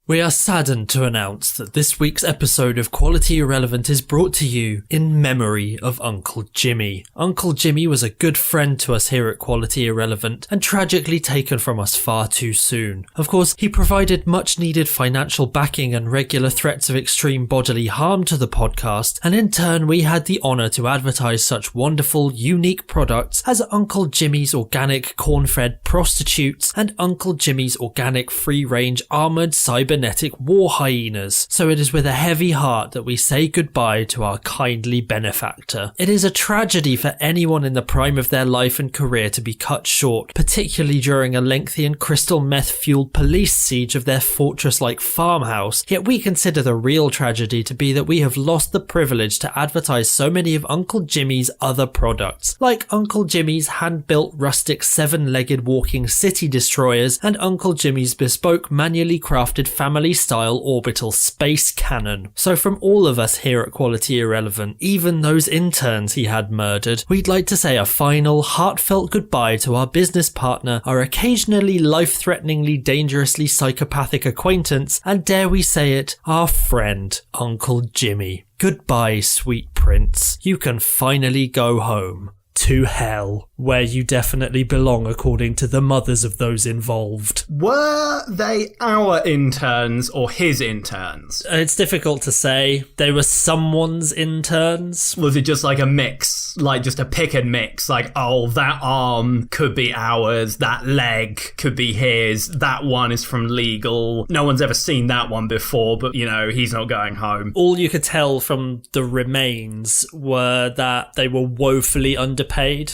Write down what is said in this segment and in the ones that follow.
We are saddened to announce that this week's episode of Quality Irrelevant is brought to you in memory of Uncle Jimmy. Uncle Jimmy was a good friend to us here at Quality Irrelevant and tragically taken from us far too soon. Of course, he provided much needed financial backing and regular threats of extreme bodily harm to the podcast, and in turn we had the honour to advertise such wonderful, unique products as Uncle Jimmy's Organic Corn-Fed Prostitutes and Uncle Jimmy's Organic Free-Range Armoured Cybernetic War Hyenas. So it is with a heavy heart that we say goodbye to our kindly benefactor. It is a tragedy for anyone in the prime of their life and career to be cut short, particularly during a lengthy and crystal meth-fueled police siege of their fortress-like farmhouse, yet we consider the real tragedy to be that we have lost the privilege to advertise so many of Uncle Jimmy's other products, like Uncle Jimmy's hand-built rustic seven-legged walking city destroyers and Uncle Jimmy's bespoke manually crafted family-style orbital space cannon. So from all of us here at Quality Irrelevant, even those interns he had murdered, we'd like to say a final, heartfelt goodbye to our business partner, our occasionally life-threateningly dangerously psychopathic acquaintance, and dare we say it, our friend, Uncle Jimmy. Goodbye, sweet prince. You can finally go home. To hell, where you definitely belong according to the mothers of those involved. Were they our interns or his interns? It's difficult to say. They were someone's interns. Was it just like a mix? Like just a pick and mix? Like, oh, that arm could be ours, that leg could be his, that one is from legal. No one's ever seen that one before, but, you know, he's not going home. All you could tell from the remains were that they were woefully underpaid.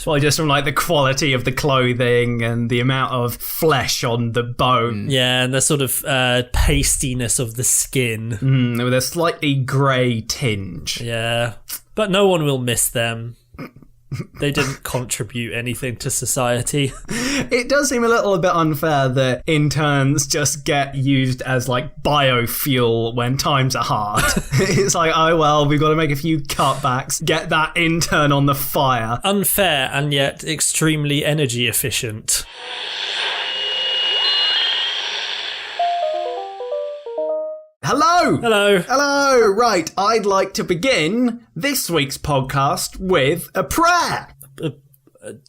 Well, just from like the quality of the clothing and the amount of flesh on the bone. Yeah, and the sort of pastiness of the skin. With a slightly grey tinge. Yeah, but no one will miss them. They didn't contribute anything to society. It does seem a little bit unfair that interns just get used as like biofuel when times are hard. It's like, oh well, we've got to make a few cutbacks, get that intern on the fire. Unfair and yet extremely energy efficient. Hello! Hello. Hello! Right, I'd like to begin this week's podcast with a prayer.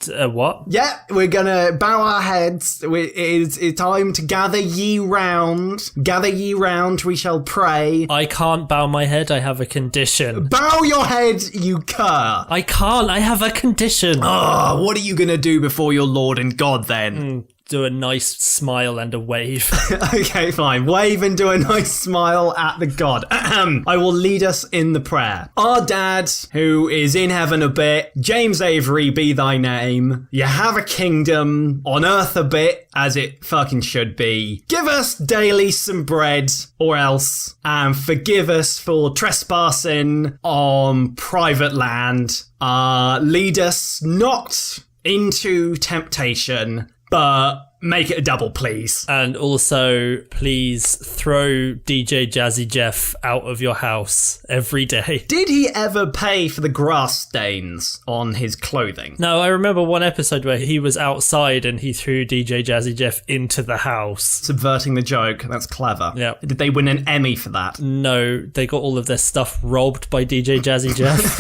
What? Yeah, we're gonna bow our heads. It's time to gather ye round. Gather ye round, we shall pray. I can't bow my head, I have a condition. Bow your head, you cur! I can't, I have a condition. Oh, what are you gonna do before your Lord and God then? Do a nice smile and a wave. Okay, fine. Wave and do a nice smile at the God. I will lead us in the prayer. Our Dad, who is in heaven a bit, James Avery be thy name. You have a kingdom on earth a bit, as it fucking should be. Give us daily some bread, or else, and forgive us for trespassing on private land. Lead us not into temptation, but make it a double, please. And also, please throw DJ Jazzy Jeff out of your house every day. Did he ever pay for the grass stains on his clothing? No, I remember one episode where he was outside and he threw DJ Jazzy Jeff into the house. Subverting the joke. That's clever. Yeah. Did they win an Emmy for that? No, they got all of their stuff robbed by DJ Jazzy Jeff.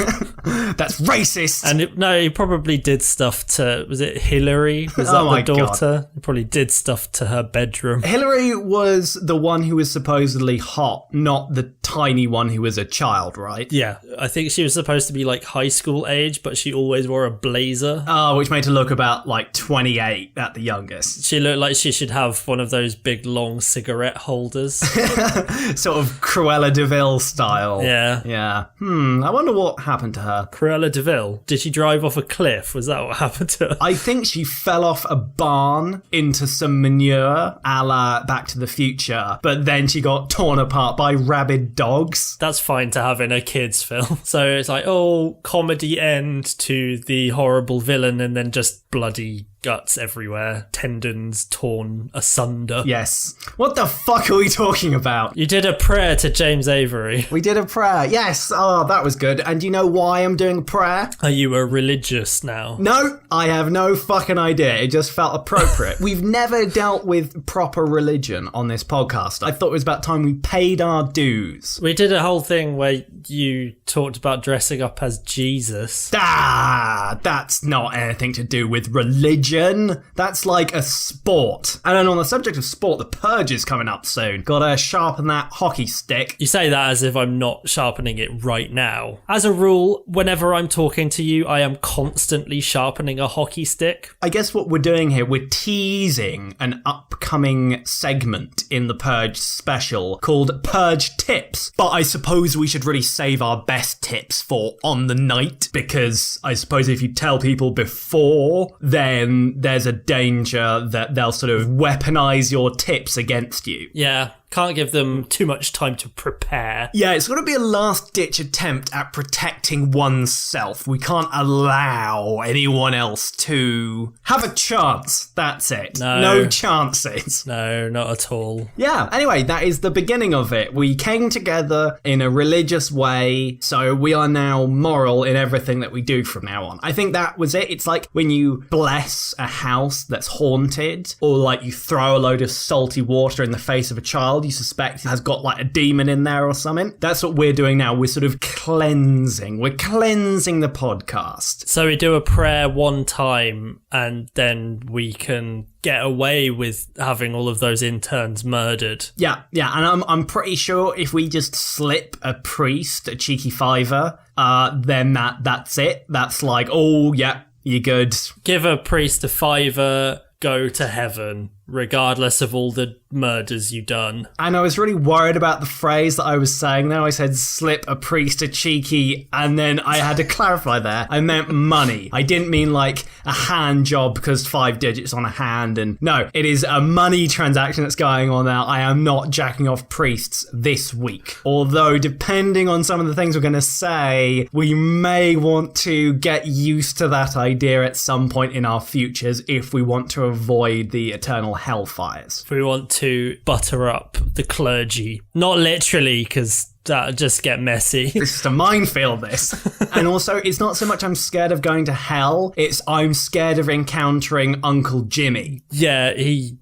That's racist! And he probably did stuff to... Was it Hillary? Was that the daughter? God. He probably did stuff to her bedroom. Hillary was the one who was supposedly hot, not the tiny one who was a child, right? Yeah, I think she was supposed to be like high school age, but she always wore a blazer. Oh, which made her look about like 28 at the youngest. She looked like she should have one of those big long cigarette holders. Sort of Cruella de Vil style. Yeah. Yeah. I wonder what happened to her. Cruella de Vil? Did she drive off a cliff? Was that what happened to her? I think she fell off a barn into some manure, a la Back to the Future, but then she got torn apart by rabid dogs. That's fine to have in a kid's film. So it's like, oh, comedy end to the horrible villain and then just bloody guts everywhere, tendons torn asunder. Yes. What the fuck are we talking about? You did a prayer to James Avery. We did a prayer. Yes. Oh, that was good. And do you know why I'm doing a prayer? Are you a religious now? No, I have no fucking idea. It just felt appropriate. We've never dealt with proper religion on this podcast. I thought it was about time we paid our dues. We did a whole thing where you talked about dressing up as Jesus. That's not anything to do with religion. That's like a sport. And then on the subject of sport, the Purge is coming up soon. Gotta sharpen that hockey stick. You say that as if I'm not sharpening it right now. As a rule, whenever I'm talking to you, I am constantly sharpening a hockey stick. I guess what we're doing here, we're teasing an upcoming segment in the Purge special called Purge Tips. But I suppose we should really save our best tips for on the night, because I suppose if you tell people before, then there's a danger that they'll sort of weaponize your tips against you. Yeah. Can't give them too much time to prepare. Yeah, it's got to be a last-ditch attempt at protecting oneself. We can't allow anyone else to have a chance. That's it. No chances. No, not at all. Yeah, anyway, that is the beginning of it. We came together in a religious way, so we are now moral in everything that we do from now on. I think that was it. It's like when you bless a house that's haunted, or like you throw a load of salty water in the face of a child you suspect has got like a demon in there or something. That's what we're doing now. We're sort of cleansing. We're cleansing the podcast. So we do a prayer one time and then we can get away with having all of those interns murdered. Yeah, and I'm pretty sure if we just slip a priest a cheeky $5, then that's it. That's like, oh yeah, you're good. Give a priest a $5, go to heaven, regardless of all the murders you've done. And I was really worried about the phrase that I was saying there. I said slip a priest a cheeky, and then I had to clarify there. I meant money. I didn't mean like a hand job because 5 digits on a hand. And no, it is a money transaction that's going on now. I am not jacking off priests this week. Although, depending on some of the things we're going to say, we may want to get used to that idea at some point in our futures if we want to avoid the eternal hellfires. If we want to butter up the clergy. Not literally, because that'll just get messy. This is a minefield, this. And also, it's not so much I'm scared of going to hell, it's I'm scared of encountering Uncle Jimmy. Yeah,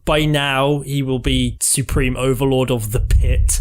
by now, he will be supreme overlord of the pit.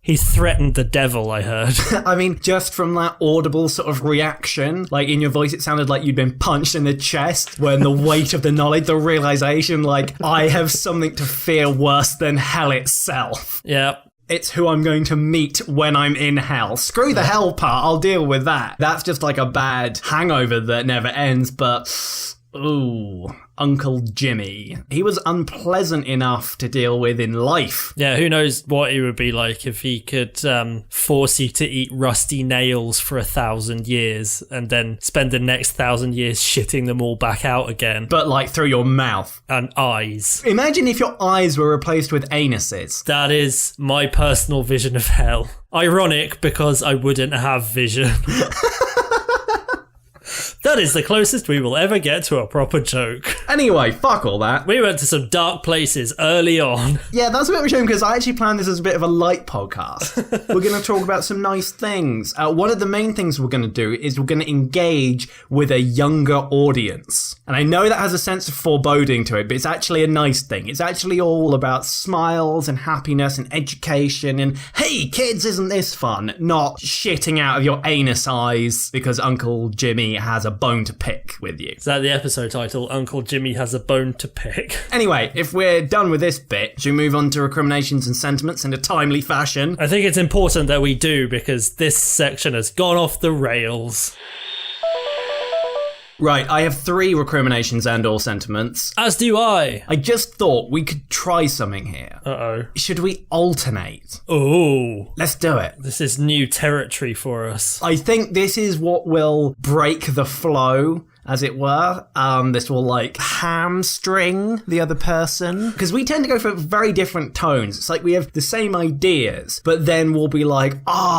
He threatened the devil, I heard. I mean, just from that audible sort of reaction, like in your voice, it sounded like you'd been punched in the chest when the weight of the knowledge, the realization, like, I have something to fear worse than hell itself. Yeah. It's who I'm going to meet when I'm in hell. Screw the hell part, I'll deal with that. That's just like a bad hangover that never ends, but... ooh, Uncle Jimmy. He was unpleasant enough to deal with in life. Yeah, who knows what he would be like if he could force you to eat rusty nails for 1,000 years and then spend the next 1,000 years shitting them all back out again. But like through your mouth. And eyes. Imagine if your eyes were replaced with anuses. That is my personal vision of hell. Ironic, because I wouldn't have vision. That is the closest we will ever get to a proper joke. Anyway, fuck all that. We went to some dark places early on. Yeah, that's a bit of a shame because I actually planned this as a bit of a light podcast. We're going to talk about some nice things. One of the main things we're going to do is we're going to engage with a younger audience. And I know that has a sense of foreboding to it, but it's actually a nice thing. It's actually all about smiles and happiness and education and, hey, kids, isn't this fun? Not shitting out of your anus eyes because Uncle Jimmy has a bone to pick with you. Is that the episode title? Uncle Jimmy has a bone to pick. Anyway, if we're done with this bit, should we move on to recriminations and sentiments in a timely fashion? I think it's important that we do because this section has gone off the rails. Right, I have 3 recriminations and or sentiments. As do I. I just thought we could try something here. Uh-oh. Should we alternate? Oh. Let's do it. This is new territory for us. I think this is what will break the flow as it were. This will like hamstring the other person. Because we tend to go for very different tones. It's like we have the same ideas, but then we'll be like,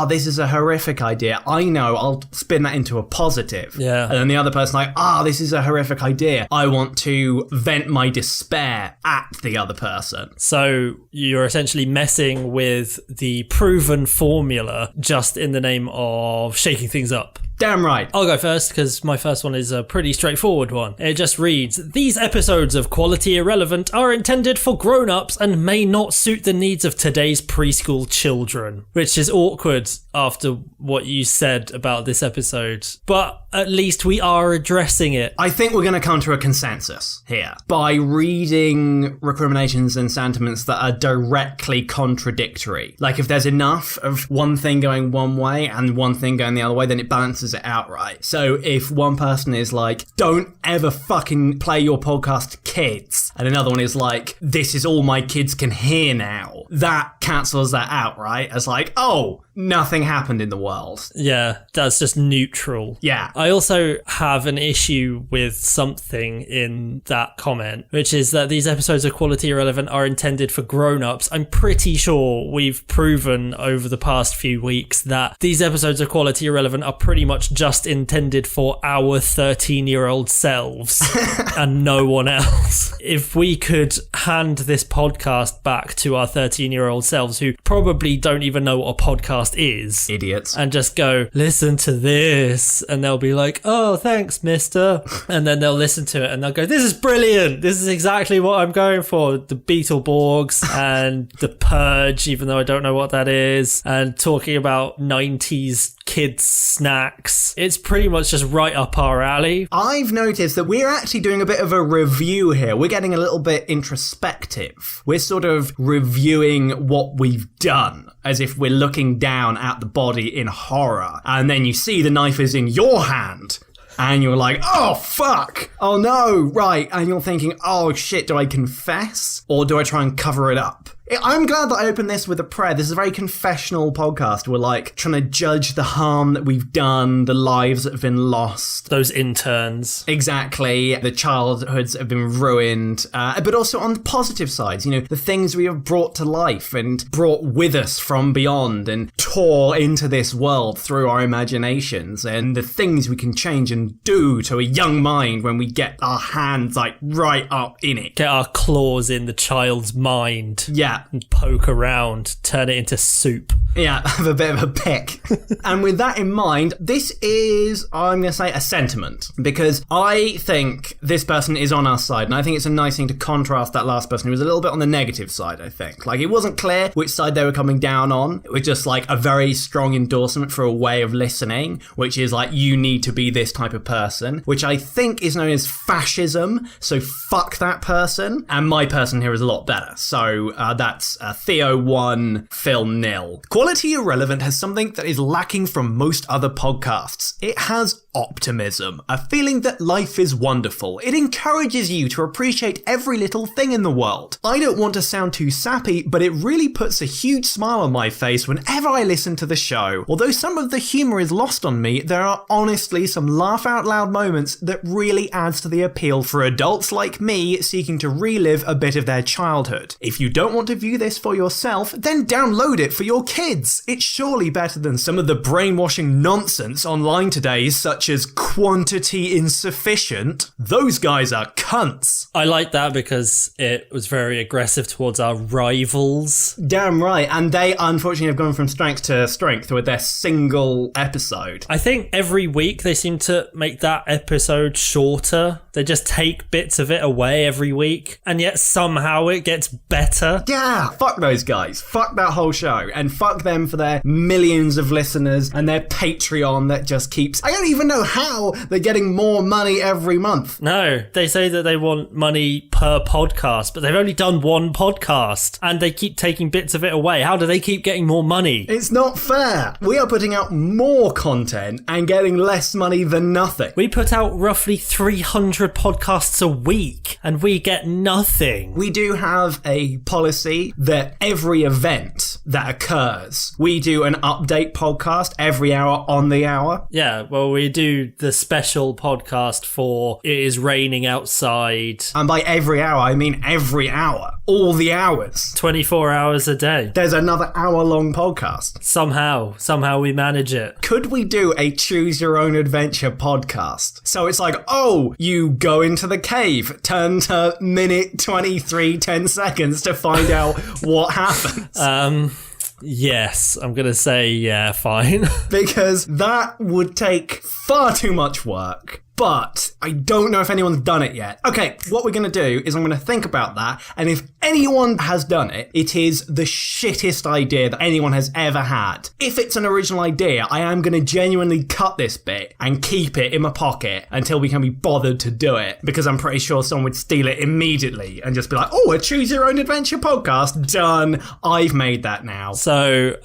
this is a horrific idea. I know, I'll spin that into a positive. Yeah. And then the other person like, this is a horrific idea. I want to vent my despair at the other person. So you're essentially messing with the proven formula just in the name of shaking things up. Damn right. I'll go first because my first one is a pretty straightforward one. It just reads, these episodes of Quality Irrelevant are intended for grown-ups and may not suit the needs of today's preschool children. Which is awkward after what you said about this episode. But at least we are addressing it. I think we're going to come to a consensus here by reading recriminations and sentiments that are directly contradictory. Like if there's enough of one thing going one way and one thing going the other way, then it balances it out, right? So if one person is like, don't ever fucking play your podcast to kids, and another one is like, this is all my kids can hear now, that cancels that out, right? As like, nothing happened in the world. Yeah, that's just neutral. Yeah. I also have an issue with something in that comment, which is that these episodes of Quality Irrelevant are intended for grown-ups. I'm pretty sure we've proven over the past few weeks that these episodes of Quality Irrelevant are pretty much just intended for our 13-year-old selves and no one else. If we could hand this podcast back to our 13-year-old selves who probably don't even know what a podcast is, idiots, and just go, listen to this, and they'll be like, oh, thanks, mister, and then they'll listen to it and they'll go, this is brilliant, this is exactly what I'm going for, the Beetleborgs and the Purge, even though I don't know what that is, and talking about 90s kids snacks. It's pretty much just right up our alley. I've noticed that we're actually doing a bit of a review here. We're getting a little bit introspective. We're sort of reviewing what we've done, as if we're looking down at the body in horror. And then you see the knife is in your hand. And you're like, oh, fuck. Oh, no. Right. And you're thinking, oh, shit, do I confess? Or do I try and cover it up? I'm glad that I opened this with a prayer. This is a very confessional podcast. We're like trying to judge the harm that we've done, the lives that have been lost. Those interns. Exactly. The childhoods that have been ruined. But also on the positive sides, you know, the things we have brought to life and brought with us from beyond and tore into this world through our imaginations, and the things we can change and do to a young mind when we get our hands like right up in it. Get our claws in the child's mind. Yeah. And poke around, turn it into soup. Yeah, have a bit of a pick. And with that in mind, this is, I'm going to say, a sentiment. Because I think this person is on our side. And I think it's a nice thing to contrast that last person who was a little bit on the negative side, I think. Like, it wasn't clear which side they were coming down on. It was just like a very strong endorsement for a way of listening, which is like, you need to be this type of person, which I think is known as fascism. So fuck that person. And my person here is a lot better. So that's Theo 1, Phil 0. Quality Irrelevant has something that is lacking from most other podcasts. It has optimism, a feeling that life is wonderful. It encourages you to appreciate every little thing in the world. I don't want to sound too sappy, but it really puts a huge smile on my face whenever I listen to the show. Although some of the humour is lost on me, there are honestly some laugh out loud moments that really adds to the appeal for adults like me seeking to relive a bit of their childhood. If you don't want to view this for yourself, then download it for your kids. It's surely better than some of the brainwashing nonsense online today, such as quantity insufficient. Those guys are cunts. I like that because it was very aggressive towards our rivals. Damn right, and they unfortunately have gone from strength to strength with their single episode. I think every week they seem to make that episode shorter. They just take bits of it away every week, and yet somehow it gets better. Yeah, fuck those guys. Fuck that whole show, and fuck them for their millions of listeners and their Patreon that just keeps... I don't even know how they're getting more money every month. No, they say that they want money per podcast, but they've only done one podcast, and they keep taking bits of it away. How do they keep getting more money? It's not fair. We are putting out more content and getting less money than nothing. We put out roughly 300 podcasts a week, and we get nothing. We do have a policy that every event that occurs. We do an update podcast every hour on the hour. Yeah, well, we do the special podcast for It Is Raining Outside. And by every hour, I mean every hour. All the hours. 24 hours a day. There's another hour-long podcast. Somehow we manage it. Could we do a choose your own adventure podcast? So it's like, oh, you go into the cave, turn to minute 23, 10 seconds to find out what happens. Yes, I'm going to say, yeah, fine. Because that would take far too much work. But I don't know if anyone's done it yet. Okay, what we're going to do is I'm going to think about that. And if anyone has done it, it is the shittest idea that anyone has ever had. If it's an original idea, I am going to genuinely cut this bit and keep it in my pocket until we can be bothered to do it. Because I'm pretty sure someone would steal it immediately and just be like, oh, a choose your own adventure podcast. Done. I've made that now. So,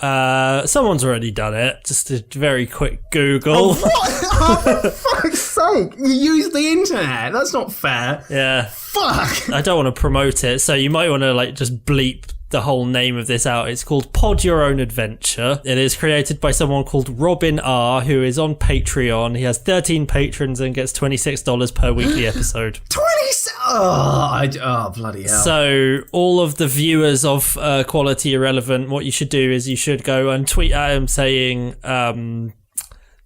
someone's already done it. Just a very quick Google. Oh, what? Oh, for fuck's sake. You use the internet. That's not fair. Yeah. Fuck. I don't want to promote it, so you might want to just bleep the whole name of this out. It's called Pod Your Own Adventure. It is created by someone called Robin R, who is on Patreon. He has 13 patrons and gets $26 per weekly episode. 26? Oh, bloody hell. So all of the viewers of Quality Irrelevant, what you should do is you should go and tweet at him saying,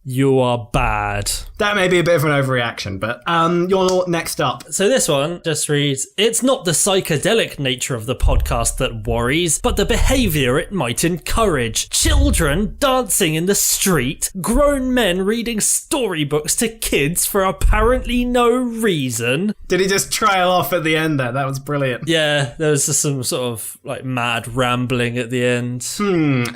you are bad. That may be a bit of an overreaction, but you're next up. So this one just reads, it's not the psychedelic nature of the podcast that worries, but the behaviour it might encourage. Children dancing in the street, grown men reading storybooks to kids for apparently no reason. Did he just trail off at the end there? That was brilliant. Yeah, there was just some sort of mad rambling at the end.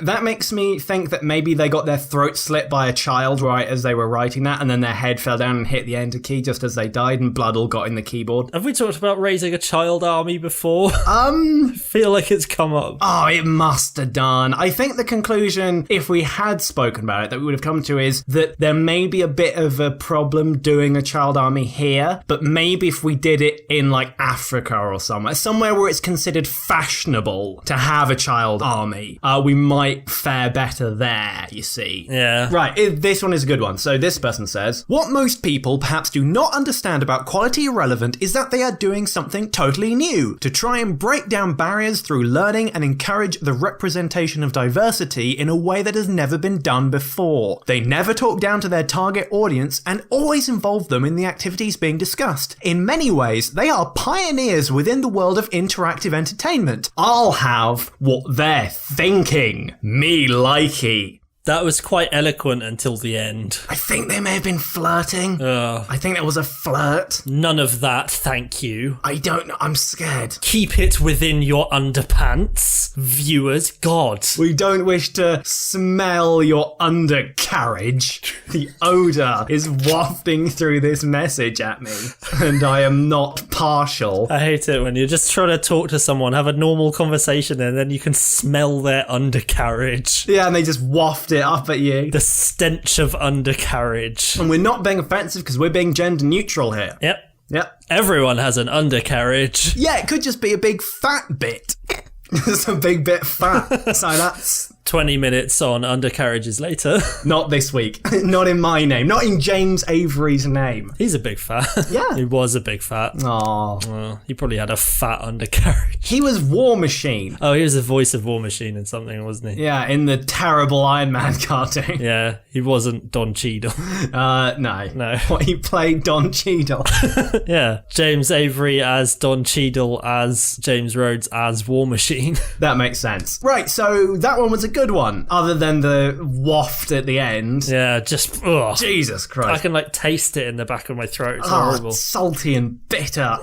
That makes me think that maybe they got their throat slit by a child right as they were writing that, and then their head fell down and hit the enter key just as they died, and blood all got in the keyboard. Have we talked about raising a child army before? I feel like it's come up. Oh, it must have done. I think the conclusion, if we had spoken about it, that we would have come to is that there may be a bit of a problem doing a child army here, but maybe if we did it in Africa or somewhere where it's considered fashionable to have a child army, we might fare better there, you see. Yeah. Right, this one is a good one. So this person says, what most people perhaps do not understand about Quality Irrelevant is that they are doing something totally new to try and break down barriers through learning and encourage the representation of diversity in a way that has never been done before. They never talk down to their target audience and always involve them in the activities being discussed. In many ways, they are pioneers within the world of interactive entertainment. I'll have what they're thinking. Me likey. That was quite eloquent until the end. I think they may have been flirting. I think that was a flirt. None of that, thank you. I don't know. I'm scared. Keep it within your underpants, viewers. God. We don't wish to smell your undercarriage. The odour is wafting through this message at me, and I am not partial. I hate it when you're just trying to talk to someone, have a normal conversation, and then you can smell their undercarriage. Yeah, and they just waft it up at you. The stench of undercarriage. And we're not being offensive because we're being gender neutral here. Yep. Everyone has an undercarriage. Yeah, it could just be a big fat bit. It's a big bit fat. So that's 20 minutes on undercarriages later. Not this week. Not in my name. Not in James Avery's name. He's a big fat. Yeah. He was a big fat. Aww. Well, he probably had a fat undercarriage. He was War Machine. Oh, he was the voice of War Machine in something, wasn't he? Yeah, in the terrible Iron Man cartoon. Yeah, he wasn't Don Cheadle. No. What, he played Don Cheadle? Yeah. James Avery as Don Cheadle as James Rhodes as War Machine. That makes sense. Right, so that one was a good one, other than the waft at the end. Yeah, just, ugh. Jesus Christ. I can taste it in the back of my throat. It's Oh, horrible. salty and bitter.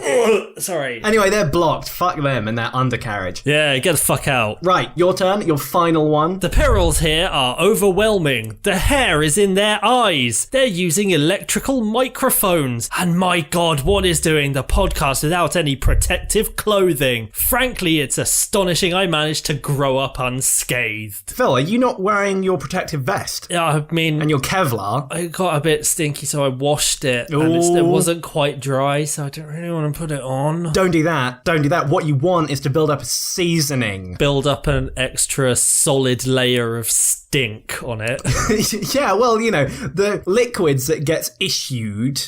Sorry. Anyway, they're blocked. Fuck them and their undercarriage. Yeah, get the fuck out. Right, your turn, your final one. The perils here are overwhelming. The hair is in their eyes. They're using electrical microphones. And my God, what is doing the podcast without any protective clothing? Frankly, it's astonishing I managed to grow up unscathed. Phil, are you not wearing your protective vest? Yeah, I mean... And your Kevlar? It got a bit stinky, so I washed it. And it wasn't quite dry, so I don't really want to put it on. Don't do that. Don't do that. What you want is to build up a seasoning. Build up an extra solid layer of stink on it. Yeah, well, you know, the liquids that gets issued,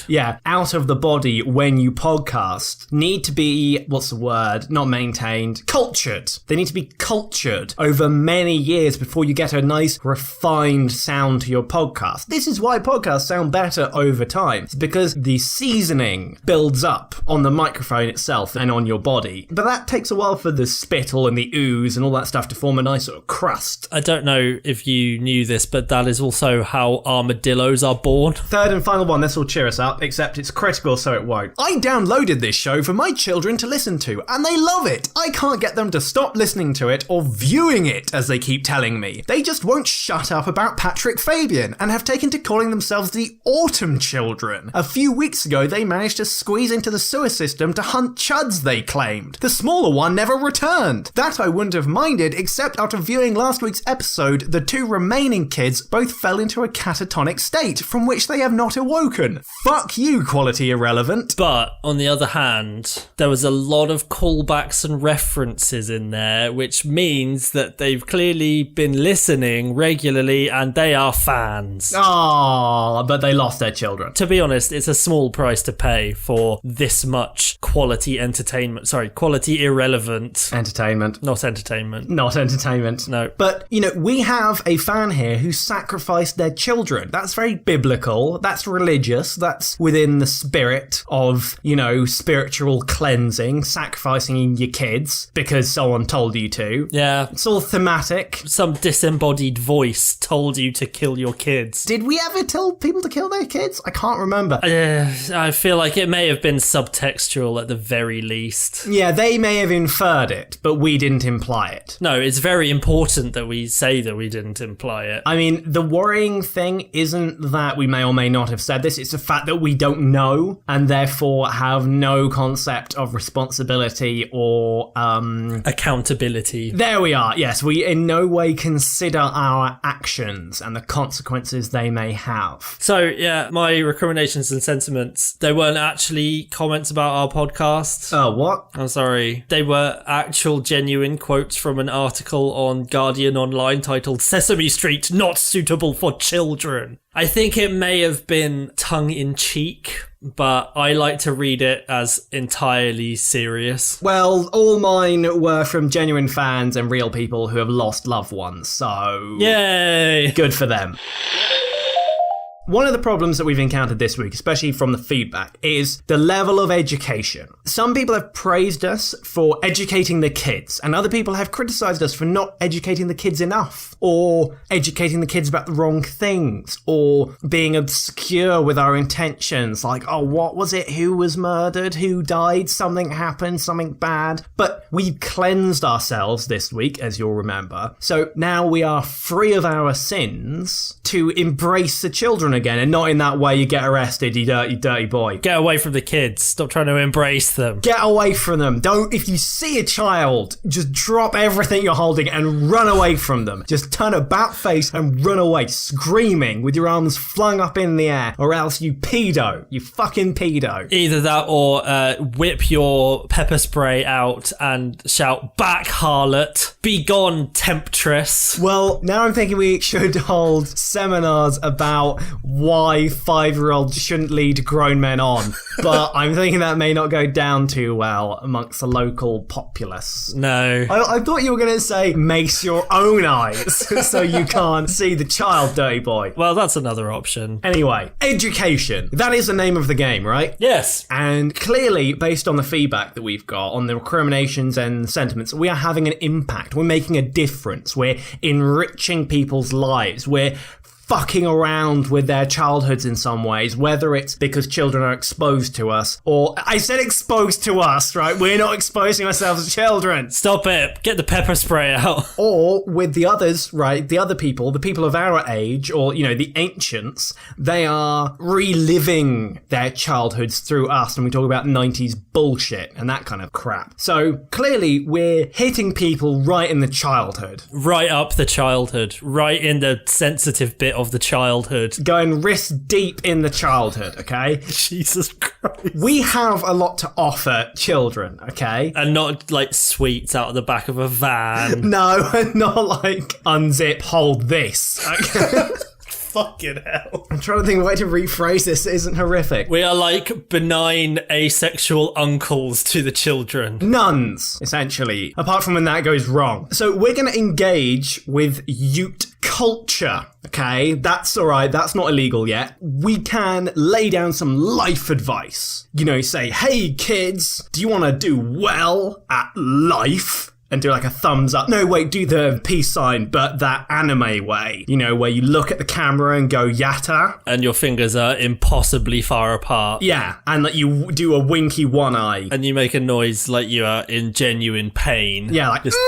yeah, out of the body when you podcast need to be, what's the word? Not maintained. Cultured. They need to be cultured over many years before you get a nice refined sound to your podcast. This is why podcasts sound better over time. It's because the seasoning builds up on the microphone itself and on your body. But that takes a while for the spittle and the ooze and all that stuff to form a nice sort of crust. I don't know if you knew this, but that is also how armadillos are born. Third and final one, this will cheer us up, except it's critical so it won't. I downloaded this show for my children to listen to, and they love it. I can't get them to stop listening to it or viewing it, as they keep telling me. They just won't shut up about Patrick Fabian and have taken to calling themselves the Autumn Children. A few weeks ago, they managed to squeeze into the sewer system to hunt chuds, they claimed. The smaller one never returned. That I wouldn't have minded, except after viewing last week's episode, the two remaining kids both fell into a catatonic state from which they have not awoken. Fuck you, Quality Irrelevant. But, on the other hand, there was a lot of callbacks and references in there, which means that they've clearly been listening regularly and they are fans. Oh, but they lost their children. To be honest, it's a small price to pay for this much quality entertainment. Sorry, quality irrelevant. Entertainment. Not entertainment. Not entertainment. No. But, you know, we have a fan here who sacrificed their children. That's very biblical. That's religious. That's within the spirit of, you know, spiritual cleansing, sacrificing your kids because someone told you to. Yeah. It's all thematic. Some disembodied voice told you to kill your kids. Did we ever tell people to kill their kids? I can't remember. I feel like it may have been subtextual at the very least. Yeah, they may have inferred it, but we didn't imply it. No, it's very important that we say that we didn't imply it. I mean, the worrying thing isn't that we may or may not have said this, it's the fact that we don't know and therefore have no concept of responsibility or accountability. There we are. Yes, we in no way consider our actions and the consequences they may have. So, yeah, my recriminations and sentiments, they weren't actually comments about our podcast. Oh, what? I'm sorry. They were actual genuine quotes from an article on Guardian Online titled Sesame Street Not Suitable for Children. I think it may have been tongue-in-cheek, but I like to read it as entirely serious. Well, all mine were from genuine fans and real people who have lost loved ones, so... Yay! Good for them. One of the problems that we've encountered this week, especially from the feedback, is the level of education. Some people have praised us for educating the kids, and other people have criticised us for not educating the kids enough, or educating the kids about the wrong things, or being obscure with our intentions, like, oh, what was it? Who was murdered? Who died? Something happened? Something bad? But we cleansed ourselves this week, as you'll remember, so now we are free of our sins to embrace the children again, and not in that way you get arrested, you dirty boy. Get away from the kids. Stop trying to embrace them. Get away from them. Don't, if you see a child, just drop everything you're holding and run away from them. Just turn about face and run away, screaming with your arms flung up in the air, or else you pedo. You fucking pedo. Either that or whip your pepper spray out and shout, "Back, harlot! Be gone, temptress!" Well, now I'm thinking we should hold seminars about why 5-year-olds shouldn't lead grown men on, but I'm thinking that may not go down too well amongst the local populace. No. I thought you were going to say mace your own eyes so you can't see the child, dirty boy. Well, that's another option. Anyway, education. That is the name of the game, right? Yes. And clearly, based on the feedback that we've got, on the recriminations and sentiments, we are having an impact. We're making a difference. We're enriching people's lives. We're fucking around with their childhoods in some ways, whether it's because children are exposed to us, or I said exposed to us, right? We're not exposing ourselves to children. Stop it. Get the pepper spray out. Or with the others, right? The other people, the people of our age, or, you know, the ancients, they are reliving their childhoods through us, and we talk about 90s bullshit and that kind of crap. So clearly we're hitting people right in the childhood. Right up the childhood. Right in the sensitive bit of the childhood. Going wrist deep in the childhood, okay? Jesus Christ. We have a lot to offer children, okay? And not like sweets out of the back of a van. No, not like unzip, hold this. Okay? Fucking hell. I'm trying to think of a way to rephrase this that isn't horrific. We are like benign asexual uncles to the children. Nuns, essentially, apart from when that goes wrong. So we're going to engage with Ute culture, okay? That's all right. That's not illegal yet. We can lay down some life advice. You know, say, hey, kids, do you want to do well at life? And do like a thumbs up. No, wait, do the peace sign, but that anime way. You know, where you look at the camera and go yatta. And your fingers are impossibly far apart. Yeah, and like you do a winky one eye. And you make a noise like you are in genuine pain. Yeah, like... Just...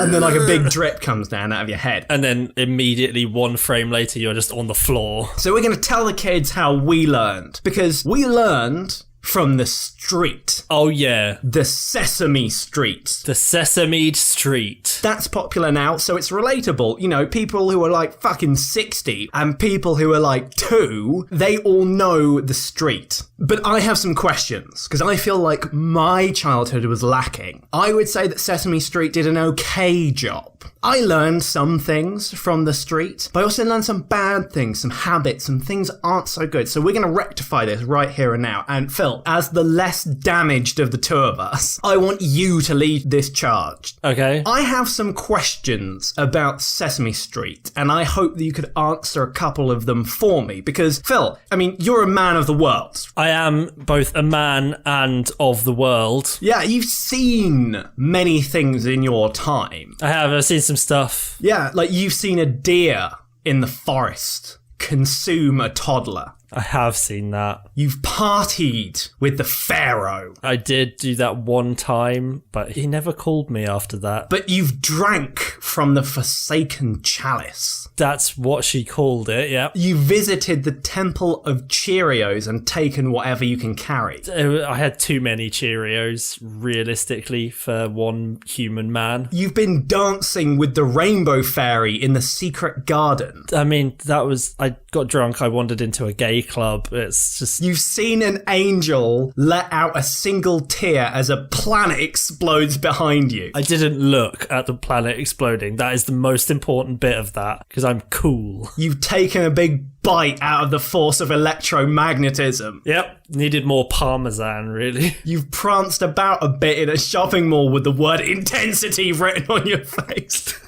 and then like a big drip comes down out of your head. And then immediately 1 frame later, you're just on the floor. So we're going to tell the kids how we learned. Because we learned... from the street. Oh, yeah. The Sesame Street. The Sesame Street. That's popular now, so it's relatable. You know, people who are like fucking 60 and people who are like 2, they all know the street. But I have some questions, because I feel like my childhood was lacking. I would say that Sesame Street did an okay job. I learned some things from the street, but I also learned some bad things, some habits, some things that aren't so good. So we're going to rectify this right here and now. And Phil, as the less damaged of the two of us, I want you to lead this charge. Okay. I have some questions about Sesame Street, and I hope that you could answer a couple of them for me. Because, Phil, I mean, you're a man of the world. I am both a man and of the world. Yeah, you've seen many things in your time. I have. I've seen some stuff. Yeah, like you've seen a deer in the forest consume a toddler. I have seen that. You've partied with the Pharaoh. I did do that one time, but he never called me after that. But you've drank from the Forsaken Chalice. That's what she called it, yeah. You visited the Temple of Cheerios and taken whatever you can carry. I had too many Cheerios, realistically, for one human man. You've been dancing with the Rainbow Fairy in the secret garden. I mean, I got drunk, I wandered into a gay club. It's just... You've seen an angel let out a single tear as a planet explodes behind you. I didn't look at the planet exploding. That is the most important bit of that, because I'm cool. You've taken a big bite out of the force of electromagnetism. Yep, needed more parmesan, really. You've pranced about a bit in a shopping mall with the word intensity written on your face.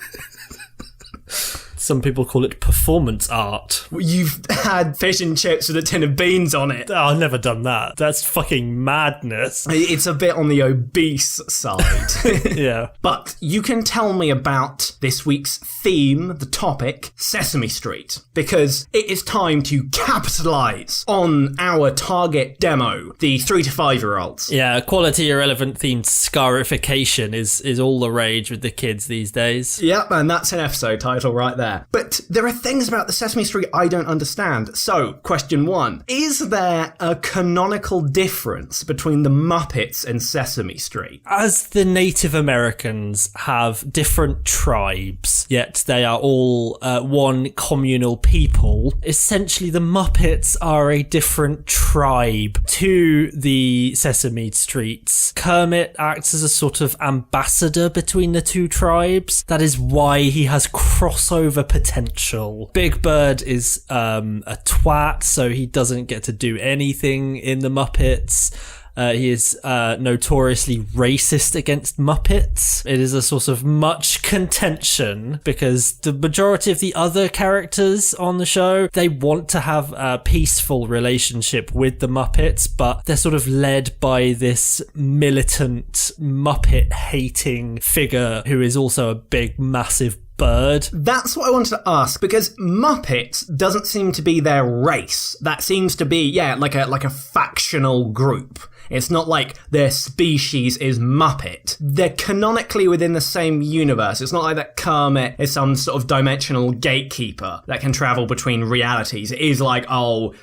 Some people call it performance art. You've had fish and chips with a tin of beans on it. Oh, I've never done that. That's fucking madness. It's a bit on the obese side. Yeah. But you can tell me about this week's theme, the topic, Sesame Street. Because it is time to capitalise on our target demo, the 3 to 5-year-olds. Yeah, quality irrelevant themed scarification is all the rage with the kids these days. Yep, and that's an episode title right there. But there are things about the Sesame Street I don't understand. So, question 1. Is there a canonical difference between the Muppets and Sesame Street? As the Native Americans have different tribes, yet they are all one communal people, essentially the Muppets are a different tribe to the Sesame Streets. Kermit acts as a sort of ambassador between the two tribes. That is why he has crossover potential. Big Bird is a twat, so he doesn't get to do anything in the Muppets. He is notoriously racist against Muppets. It is a source of much contention because the majority of the other characters on the show, they want to have a peaceful relationship with the Muppets, but they're sort of led by this militant Muppet-hating figure who is also a big, massive bird. That's what I wanted to ask, because Muppets doesn't seem to be their race. That seems to be, like a factional group. It's not like their species is Muppet. They're canonically within the same universe. It's not like that Kermit is some sort of dimensional gatekeeper that can travel between realities. It is like,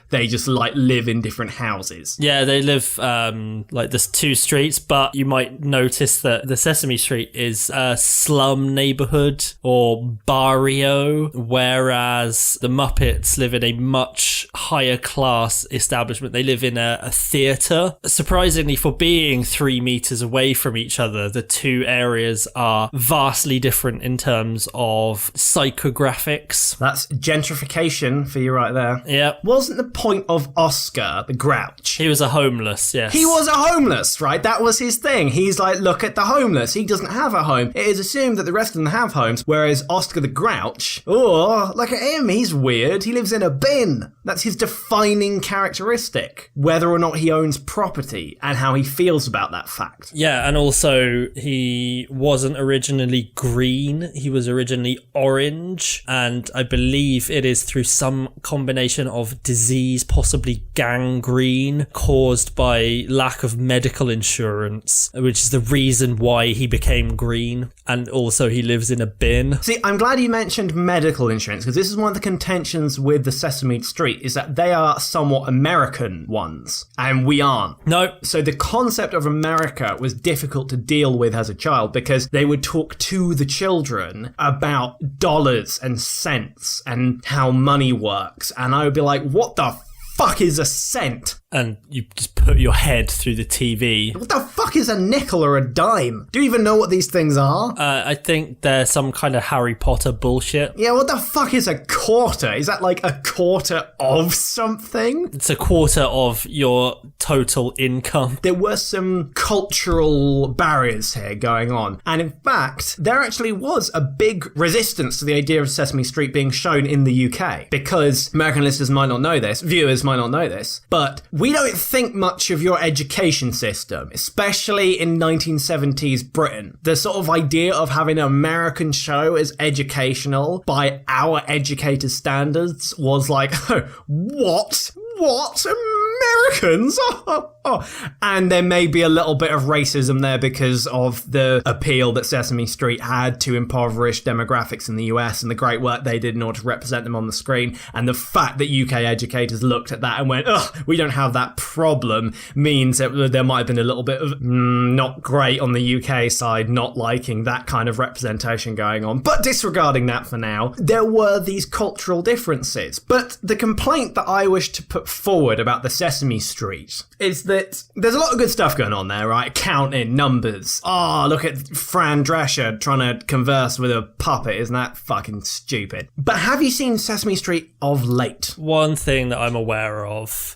they just like live in different houses. Yeah, they live like there's two streets, but you might notice that the Sesame Street is a slum neighborhood or barrio, whereas the Muppets live in a much higher class establishment. They live in a theater. Surprisingly, for being 3 meters away from each other, the two areas are vastly different in terms of psychographics. That's gentrification for you right there. Yeah. Wasn't the point of Oscar the Grouch? He was a homeless, yes. He was a homeless, right? That was his thing. He's like, look at the homeless. He doesn't have a home. It is assumed that the rest of them have homes, whereas Oscar the Grouch, look at him. He's weird. He lives in a bin. That's his defining characteristic. Whether or not he owns property and how he feels about that fact. Yeah, and also he wasn't originally green. He was originally orange, and I believe it is through some combination of disease, possibly gangrene, caused by lack of medical insurance, which is the reason why he became green. And also he lives in a bin. See, I'm glad you mentioned medical insurance, because this is one of the contentions with the Sesame Street, is that they are somewhat American ones, and we aren't. No. So the concept of America was difficult to deal with as a child, because they would talk to the children about dollars and cents and how money works. And I would be like, what the fuck is a cent? And you just put your head through the TV. What the fuck is a nickel or a dime? Do you even know what these things are? I think they're some kind of Harry Potter bullshit. Yeah, what the fuck is a quarter? Is that like a quarter of something? It's a quarter of your total income. There were some cultural barriers here going on. And in fact, there actually was a big resistance to the idea of Sesame Street being shown in the UK. Because American listeners might not know this, viewers might not know this, but we don't think much of your education system, especially in 1970s Britain. The sort of idea of having an American show as educational by our educated standards was like, what? Americans? And there may be a little bit of racism there because of the appeal that Sesame Street had to impoverished demographics in the US and the great work they did in order to represent them on the screen. And the fact that UK educators looked at that and went, we don't have that problem, means that there might have been a little bit of not great on the UK side, not liking that kind of representation going on. But disregarding that for now, there were these cultural differences. But the complaint that I wish to put forward about the Sesame Street is that there's a lot of good stuff going on there, right? Counting numbers. Look at Fran Drescher trying to converse with a puppet. Isn't that fucking stupid? But have you seen Sesame Street of late? One thing that I'm aware of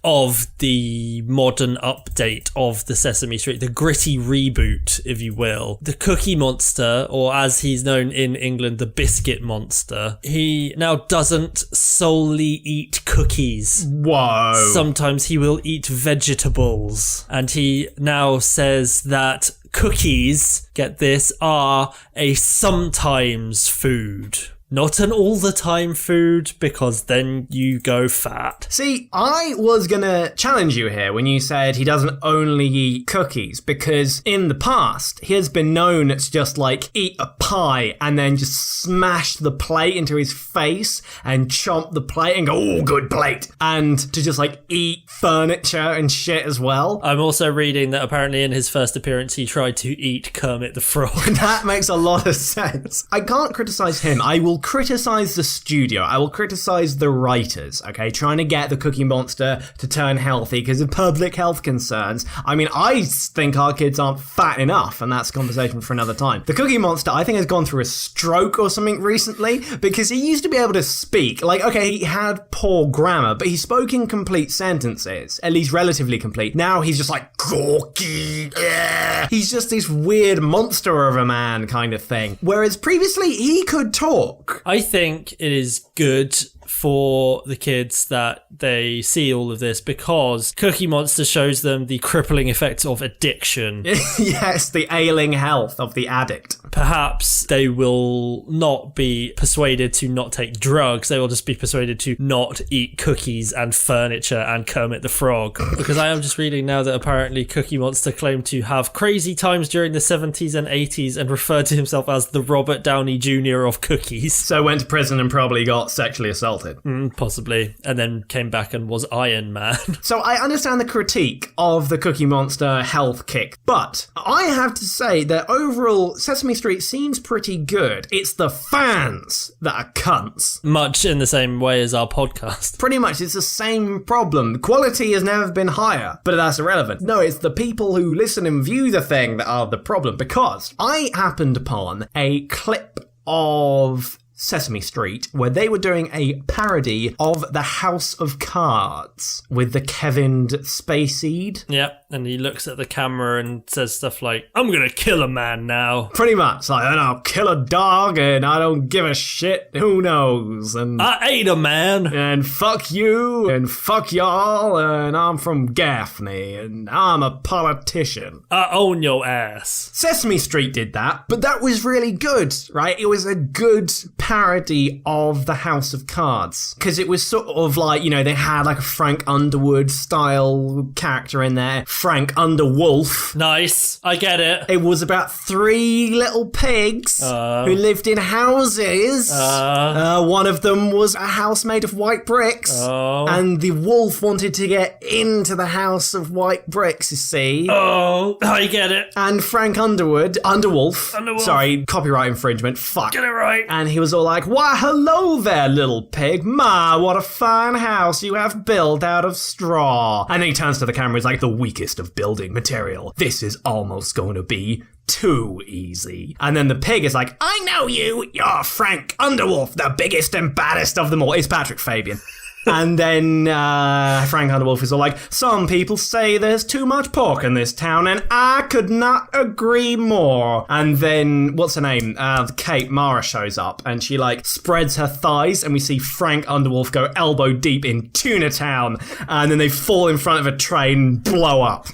the modern update of the Sesame Street, the gritty reboot, if you will, the Cookie Monster, or as he's known in England, the Biscuit Monster, he now doesn't solely eat cookies. Whoa. Sometimes he will eat vegetables, and he now says that cookies, get this, are a sometimes food. Not an all-the-time food, because then you go fat. See, I was gonna challenge you here when you said he doesn't only eat cookies, because in the past, he has been known to just, eat a pie and then just smash the plate into his face and chomp the plate and go, good plate, and to just, eat furniture and shit as well. I'm also reading that apparently in his first appearance, he tried to eat Kermit the Frog. That makes a lot of sense. I can't criticize him. I will criticize the studio. I will criticize the writers, okay? Trying to get the Cookie Monster to turn healthy because of public health concerns. I mean, I think our kids aren't fat enough, and that's a conversation for another time. The Cookie Monster, I think, has gone through a stroke or something recently because he used to be able to speak. He had poor grammar, but he spoke in complete sentences, at least relatively complete. Now he's just Cookie, yeah. He's just this weird monster of a man kind of thing. Whereas previously, he could talk. I think it is good for the kids that they see all of this because Cookie Monster shows them the crippling effects of addiction. Yes, the ailing health of the addict. Perhaps they will not be persuaded to not take drugs. They will just be persuaded to not eat cookies and furniture and Kermit the Frog. Because I am just reading now that apparently Cookie Monster claimed to have crazy times during the 70s and 80s and referred to himself as the Robert Downey Jr. of cookies. So went to prison and probably got sexually assaulted. Possibly. And then came back and was Iron Man. So I understand the critique of the Cookie Monster health kick, but I have to say that overall Sesame Street seems pretty good. It's the fans that are cunts. Much in the same way as our podcast. Pretty much, it's the same problem. The quality has never been higher, but that's irrelevant. No, it's the people who listen and view the thing that are the problem, because I happened upon a clip of Sesame Street where they were doing a parody of the House of Cards with the Kevin Spacey. Yep, and he looks at the camera and says stuff like, I'm gonna kill a man now. Pretty much, like, and I'll kill a dog and I don't give a shit, who knows, and I ate a man. And fuck you, and fuck y'all, and I'm from Gaffney, and I'm a politician. I own your ass. Sesame Street did that, but that was really good, right? It was a good parody of the House of Cards, because it was sort of like, you know, they had like a Frank Underwood style character in there, Frank Underwolf. Nice, I get it. It was about 3 little pigs who lived in houses. One of them was a house made of white bricks, and the wolf wanted to get into the house of white bricks, you see. Oh, I get it. And Frank Underwolf. Sorry, copyright infringement, fuck. Get it right. And he was all like, why, hello there, little pig. Ma, what a fine house you have built out of straw. And then he turns to the camera, he's like, the weakest of building material. This is almost going to be too easy. And then the pig is like, I know you. You're Frank Underwolf, the biggest and baddest of them all. It's Patrick Fabian. And then Frank Underwolf is all like, some people say there's too much pork in this town, and I could not agree more. And then, what's her name? Kate Mara shows up, and she, like, spreads her thighs, and we see Frank Underwolf go elbow deep in Tuna Town, and then they fall in front of a train and blow up.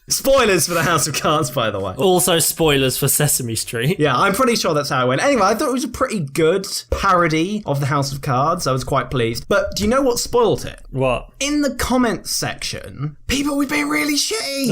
Spoilers for the House of Cards, by the way. Also spoilers for Sesame Street. Yeah, I'm pretty sure that's how it went. Anyway, I thought it was a pretty good parody of the House of Cards. I was quite pleased. But do you know what spoiled it? What? In the comments section, people were being really shitty.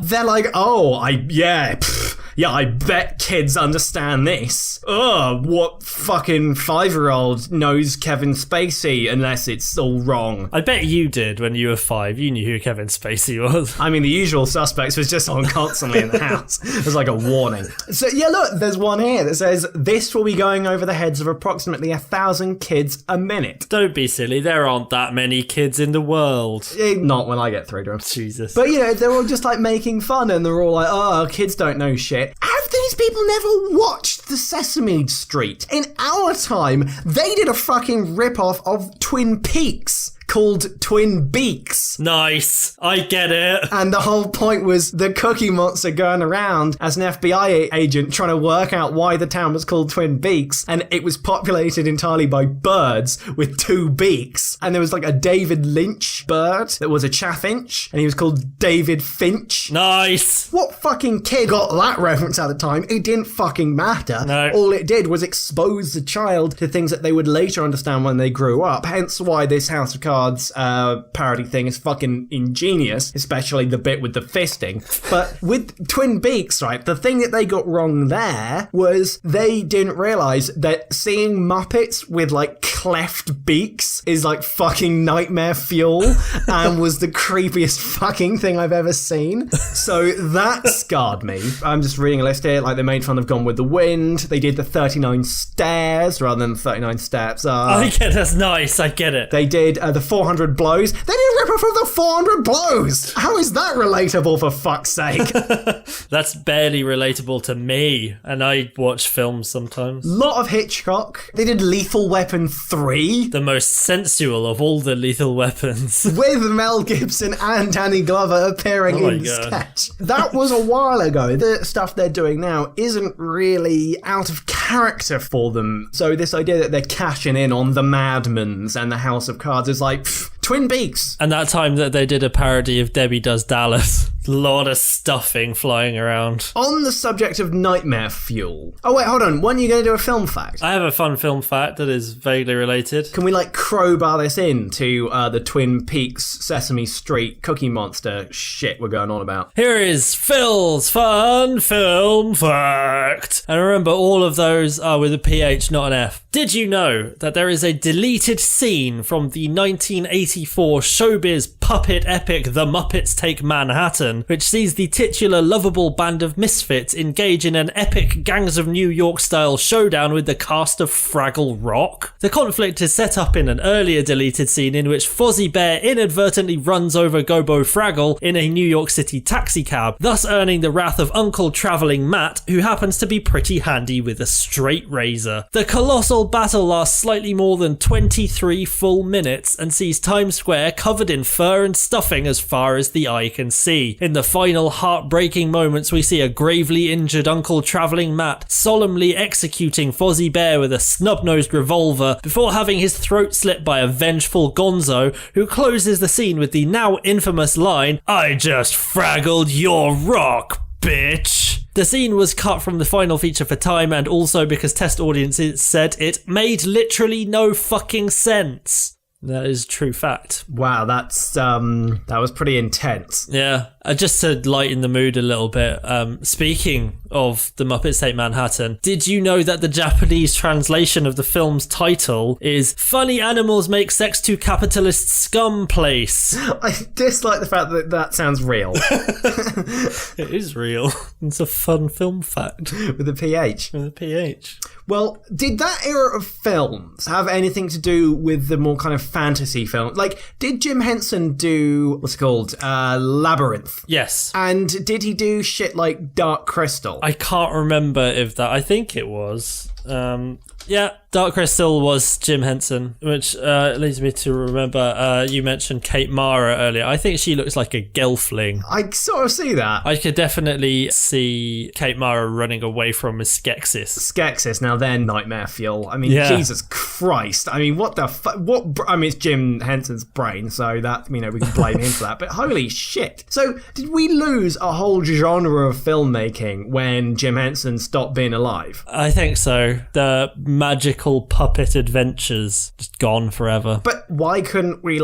They're like, I bet kids understand this. What fucking 5-year-old knows Kevin Spacey unless it's all wrong? I bet you did when you were 5. You knew who Kevin Spacey was. I mean, the usual suspects was just on constantly in the house. It was like a warning. So, yeah, look, there's one here that says, this will be going over the heads of approximately 1,000 kids a minute. Don't be silly. There aren't that many kids in the world. Not when I get through to them. Jesus. But, you know, they're all just, like, making fun, and they're all like, kids don't know shit. Have these people never watched the Sesame Street? In our time, they did a fucking rip-off of Twin Peaks called Twin Beaks. Nice. I get it. And the whole point was the Cookie Monster going around as an FBI agent trying to work out why the town was called Twin Beaks, and it was populated entirely by birds with 2 beaks. And there was like a David Lynch bird that was a chaffinch, and he was called David Finch. Nice. What fucking kid got that reference at the time? It didn't fucking matter. No. All it did was expose the child to things that they would later understand when they grew up. Hence why this House of Cards parody thing is fucking ingenious, especially the bit with the fisting. But with Twin Beaks, right, the thing that they got wrong there was they didn't realise that seeing Muppets with like cleft beaks is like fucking nightmare fuel and was the creepiest fucking thing I've ever seen. So that scarred me. I'm just reading a list here, like they made fun of Gone with the Wind, they did the 39 stairs rather than 39 steps. I get it, that's nice, I get it. They did the 400 blows. They did a rip Remember from the 400 blows? How is that relatable, for fuck's sake? That's barely relatable to me, and I watch films sometimes. Lot of Hitchcock. They did Lethal Weapon 3. The most sensual of all the lethal weapons. With Mel Gibson and Danny Glover appearing in the sketch. That was a while ago. The stuff they're doing now isn't really out of character for them. So this idea that they're cashing in on the Madmans and the House of Cards is like, Twin Peaks. And that time that they did a parody of Debbie Does Dallas. A lot of stuffing flying around. On the subject of nightmare fuel. Oh wait, hold on. When are you going to do a film fact? I have a fun film fact that is vaguely related. Can we crowbar this into the Twin Peaks Sesame Street Cookie Monster shit we're going on about? Here is Phil's fun film fact. And remember, all of those are with a PH, not an F. Did you know that there is a deleted scene from the 1984 showbiz puppet epic The Muppets Take Manhattan, which sees the titular lovable band of misfits engage in an epic Gangs of New York style showdown with the cast of Fraggle Rock? The conflict is set up in an earlier deleted scene in which Fozzie Bear inadvertently runs over Gobo Fraggle in a New York City taxicab, thus earning the wrath of Uncle Travelling Matt, who happens to be pretty handy with a straight razor. The colossal battle lasts slightly more than 23 full minutes and sees Times Square covered in fur and stuffing as far as the eye can see. In the final heartbreaking moments, we see a gravely injured Uncle Travelling Matt solemnly executing Fozzie Bear with a snub-nosed revolver before having his throat slit by a vengeful Gonzo, who closes the scene with the now infamous line, "I just fraggled your rock, bitch." The scene was cut from the final feature for time, and also because test audiences said it made literally no fucking sense. That is true fact. Wow, that was pretty intense. Yeah, just to lighten the mood a little bit, speaking of The Muppets Take Manhattan, did you know that the Japanese translation of the film's title is Funny Animals Make Sex to Capitalist Scum Place? I dislike the fact that that sounds real. It is real. It's a fun film fact. With a PH. With a PH. Well, did that era of films have anything to do with the more kind of fantasy film? Did Jim Henson do, what's it called, Labyrinth? Yes. And did he do shit like Dark Crystal? I can't remember if that, I think it was. Yeah, Dark Crystal was Jim Henson, which leads me to remember you mentioned Kate Mara earlier. I think she looks like a gelfling. I sort of see that. I could definitely see Kate Mara running away from a Skeksis. Skeksis, now they're nightmare fuel. I mean, Jesus Christ. I mean, what the fuck? I mean, it's Jim Henson's brain, so that, we can blame him for that. But holy shit. So, did we lose a whole genre of filmmaking when Jim Henson stopped being alive? I think so. The magical puppet adventures just gone forever. But why couldn't we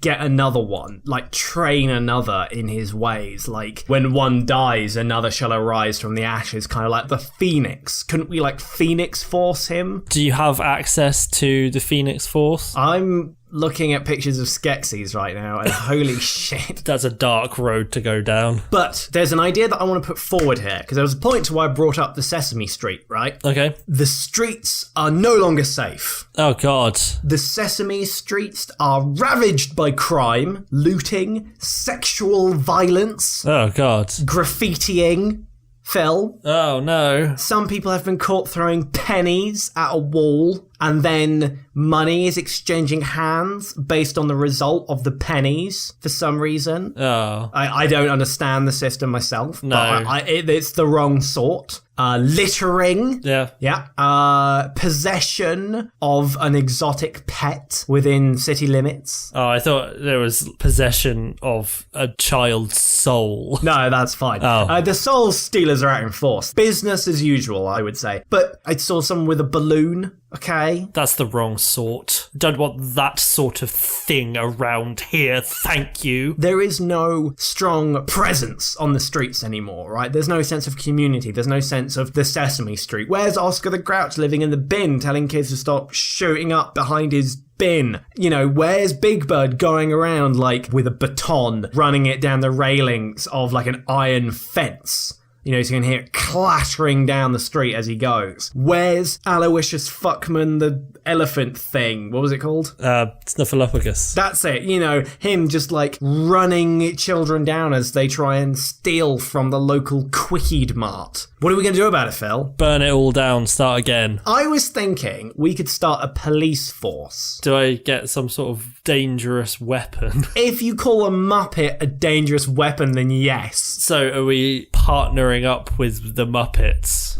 get another one, train another in his ways, when one dies another shall arise from the ashes, kind of like the Phoenix? Couldn't we Phoenix Force him? Do you have access to the Phoenix Force? I'm looking at pictures of Skeksis right now, and holy shit. That's a dark road to go down. But there's an idea that I want to put forward here, because there was a point to why I brought up the Sesame Street, right? Okay. The streets are no longer safe. Oh, God. The Sesame Streets are ravaged by crime, looting, sexual violence. Oh, God. Graffitiing. Phil. Oh, no. Some people have been caught throwing pennies at a wall, and then money is exchanging hands based on the result of the pennies for some reason. Oh. I don't understand the system myself. No. But it's the wrong sort. Littering. Yeah. Yeah. Possession of an exotic pet within city limits. Oh, I thought there was possession of a child's soul. No, that's fine. Oh. The soul stealers are out in force. Business as usual, I would say. But I saw someone with a balloon. Okay. That's the wrong sort. Don't want that sort of thing around here, thank you. There is no strong presence on the streets anymore, right? There's no sense of community. There's no sense of the Sesame Street. Where's Oscar the Grouch living in the bin, telling kids to stop shooting up behind his bin? Where's Big Bird going around with a baton, running it down the railings of an iron fence? You know, so you can hear it clattering down the street as he goes. Where's Aloysius Fuckman, the elephant thing? What was it called? Snuffleupagus. That's it. You know, him just like running children down as they try and steal from the local Quickied Mart. What are we going to do about it, Phil? Burn it all down, start again. I was thinking we could start a police force. Do I get some sort of dangerous weapon? If you call a Muppet a dangerous weapon, then yes. So are we partnering up with the Muppets?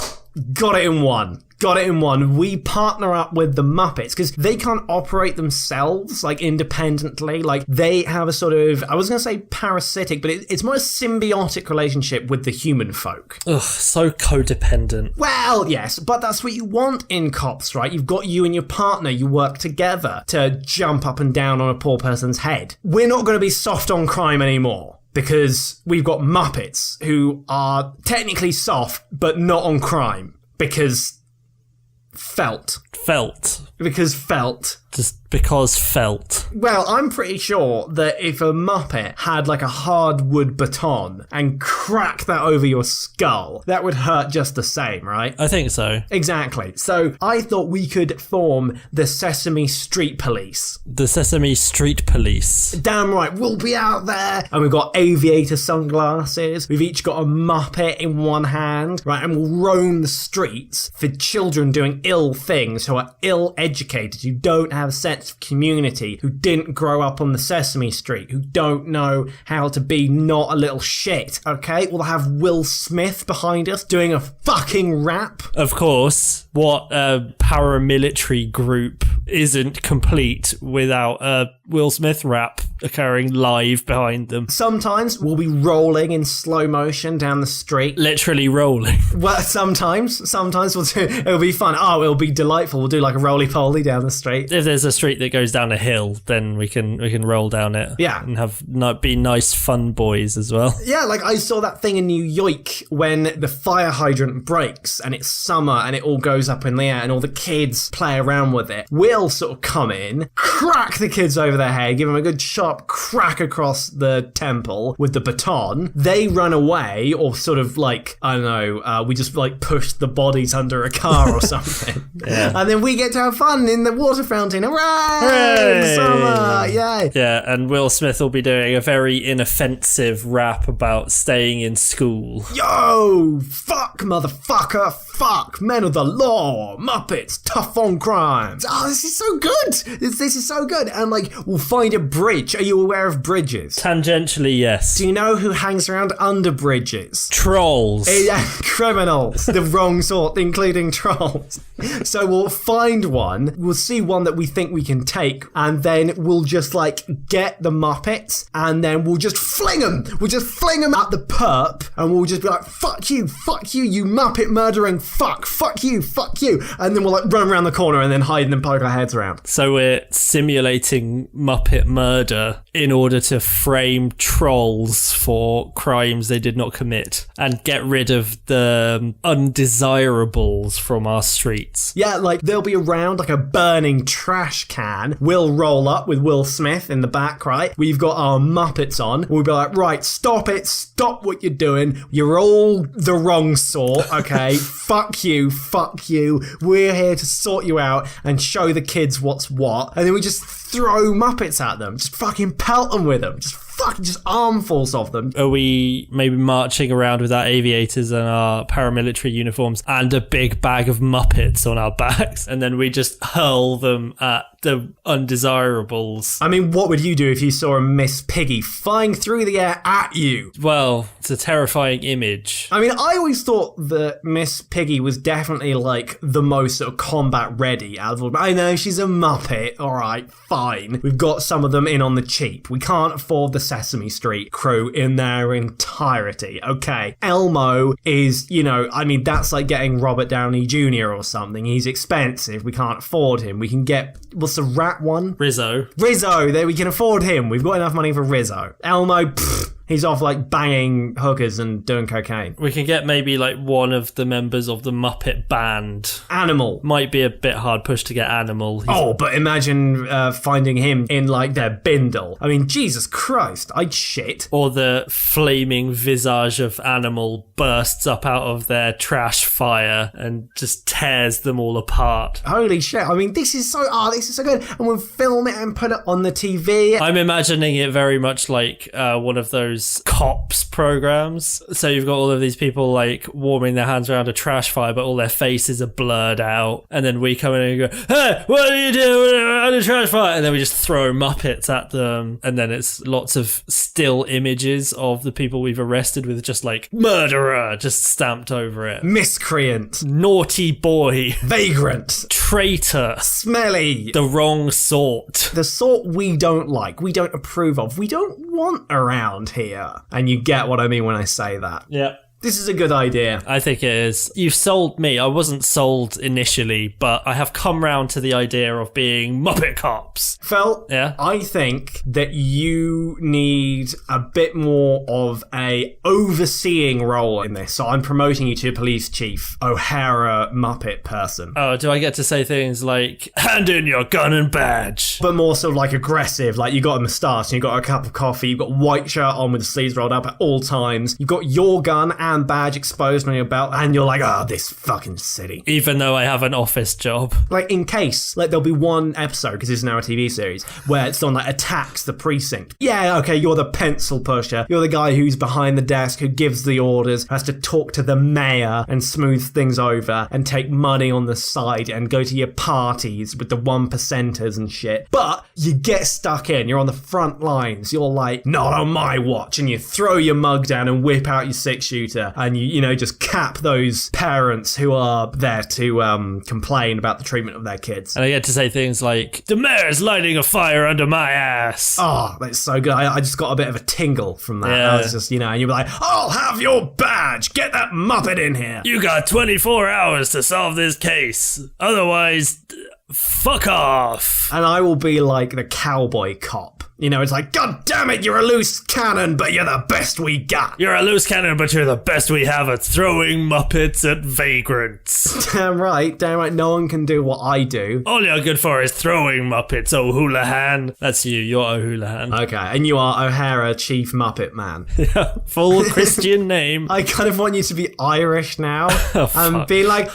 Got it in one. Got it in one. We partner up with the Muppets because they can't operate themselves, like, independently. Like, they have a sort of, I was going to say parasitic, but it's more a symbiotic relationship with the human folk. Ugh, so codependent. Well, yes, but that's what you want in cops, right? You've got you and your partner, you work together to jump up and down on a poor person's head. We're not going to be soft on crime anymore, because we've got Muppets who are technically soft, but not on crime. Because felt. Just because felt. Well, I'm pretty sure that if a Muppet had like a hardwood baton and cracked that over your skull, that would hurt just the same, right? I think so. Exactly. So I thought we could form the Sesame Street Police. The Sesame Street Police. Damn right, we'll be out there. And we've got aviator sunglasses. We've each got a Muppet in one hand, right? And we'll roam the streets for children doing ill things, who are ill-educated, who don't have a sense of community, who didn't grow up on the Sesame Street, who don't know how to be not a little shit, okay? We'll have Will Smith behind us doing a fucking rap. Of course, what paramilitary group isn't complete without a Will Smith rap occurring live behind them? Sometimes we'll be rolling in slow motion down the street. Literally rolling. Well, sometimes we'll do, it'll be fun. Oh, it'll be delightful. We'll do like a roly-poly down the street. If there's a street that goes down a hill, then we can roll down it. Yeah. And be nice fun boys as well. Yeah, like I saw that thing in New York when the fire hydrant breaks and it's summer and it all goes up in the air and all the kids play around with it. We'll sort of come in, crack the kids over their head, give them a good sharp crack across the temple with the baton. They run away, or sort of like, I don't know, we just like push the bodies under a car or something. Yeah. And then we get to have fun in the water fountain. Hooray! Hooray! Summer! Yay! Yeah, and Will Smith will be doing a very inoffensive rap about staying in school. Yo! Fuck, motherfucker! Fuck! Men of the law! Muppets! Tough on crimes! Oh, this is so good! This is so good! And like, we'll find a bridge. Are you aware of bridges? Tangentially, yes. Do you know who hangs around under bridges? Trolls. Yeah, criminals. The wrong sort, including trolls. So we'll find one, we'll see one that we think we can take, and then we'll just like get the Muppets, and then we'll just fling them. We'll just fling them at the perp, and we'll just be like, fuck you, you Muppet murdering fuck you. And then we'll like run around the corner and then hide and then poke our heads around. So we're simulating Muppet murder in order to frame trolls for crimes they did not commit and get rid of the undesirables from our streets. Yeah, like they'll be around like a burning trash can. We'll roll up with Will Smith in the back, right? We've got our Muppets on. We'll be like, right, stop it. Stop what you're doing. You're all the wrong sort, okay? Fuck you. We're here to sort you out and show the kids what's what. And then we just throw Muppets at them. Just fucking pelt them with them. Just armfuls of them. Are we maybe marching around with our aviators and our paramilitary uniforms and a big bag of Muppets on our backs, and then we just hurl them at the undesirables? I mean, what would you do if you saw a Miss Piggy flying through the air at you? Well, it's a terrifying image. I mean, I always thought that Miss Piggy was definitely like the most sort of combat ready out of all. I know she's a Muppet. All right, fine. We've got some of them in on the cheap. We can't afford the Sesame Street crew in their entirety. Okay, Elmo is, you know, I mean, that's like getting Robert Downey Jr. or something. He's expensive. We can't afford him. We can get, what's the rat one? Rizzo, there, we can afford him. We've got enough money for Rizzo. Elmo, He's off like banging hookers and doing cocaine. We can get maybe like one of the members of the Muppet band. Animal. Might be a bit hard push to get Animal. But imagine finding him in like their bindle. I mean, Jesus Christ, I'd shit. Or the flaming visage of Animal bursts up out of their trash fire and just tears them all apart. Holy shit. I mean, this is so good. And we'll film it and put it on the TV. I'm imagining it very much like one of those cops programs. So you've got all of these people like warming their hands around a trash fire, but all their faces are blurred out. And then we come in and go, hey, what are you doing around a trash fire? And then we just throw Muppets at them. And then it's lots of still images of the people we've arrested with just like murderer just stamped over it. Miscreant. Naughty boy. Vagrant. Traitor. Smelly. The wrong sort. The sort we don't like, we don't approve of, we don't want around here. And you get what I mean when I say that. Yeah. This is a good idea. I think it is. You've sold me. I wasn't sold initially, but I have come round to the idea of being Muppet Cops. Phil, yeah? I think that you need a bit more of a overseeing role in this. So I'm promoting you to Police Chief O'Hara Muppet person. Oh, do I get to say things like, hand in your gun and badge? But more sort of like aggressive, like you got a moustache and you got a cup of coffee, you've got white shirt on with the sleeves rolled up at all times, you've got your gun and badge exposed on your belt, and you're like, this fucking city. Even though I have an office job. Like, in case, like, there'll be one episode, because this is now a TV series, where someone, like, attacks the precinct. Yeah, okay, you're the pencil pusher. You're the guy who's behind the desk, who gives the orders, who has to talk to the mayor and smooth things over, and take money on the side, and go to your parties with the 1%ers and shit. But you get stuck in. You're on the front lines. You're like, not on my watch. And you throw your mug down and whip out your 6-shooter. And you know, just cap those parents who are there to complain about the treatment of their kids. And I get to say things like, the mayor's lighting a fire under my ass. Oh, that's so good. I just got a bit of a tingle from that. Yeah. I was just, and you'd be like, I'll have your badge. Get that Muppet in here. You got 24 hours to solve this case. Otherwise, fuck off. And I will be like the cowboy cop. You know, it's like, God damn it, you're a loose cannon, but you're the best we got. You're a loose cannon, but you're the best we have at throwing Muppets at vagrants. Damn right. No one can do what I do. All you're good for is throwing Muppets, O'Houlihan. That's you, you're O'Houlihan. Okay, and you are O'Hara Chief Muppet Man. Yeah, full Christian name. I kind of want you to be Irish now and be like,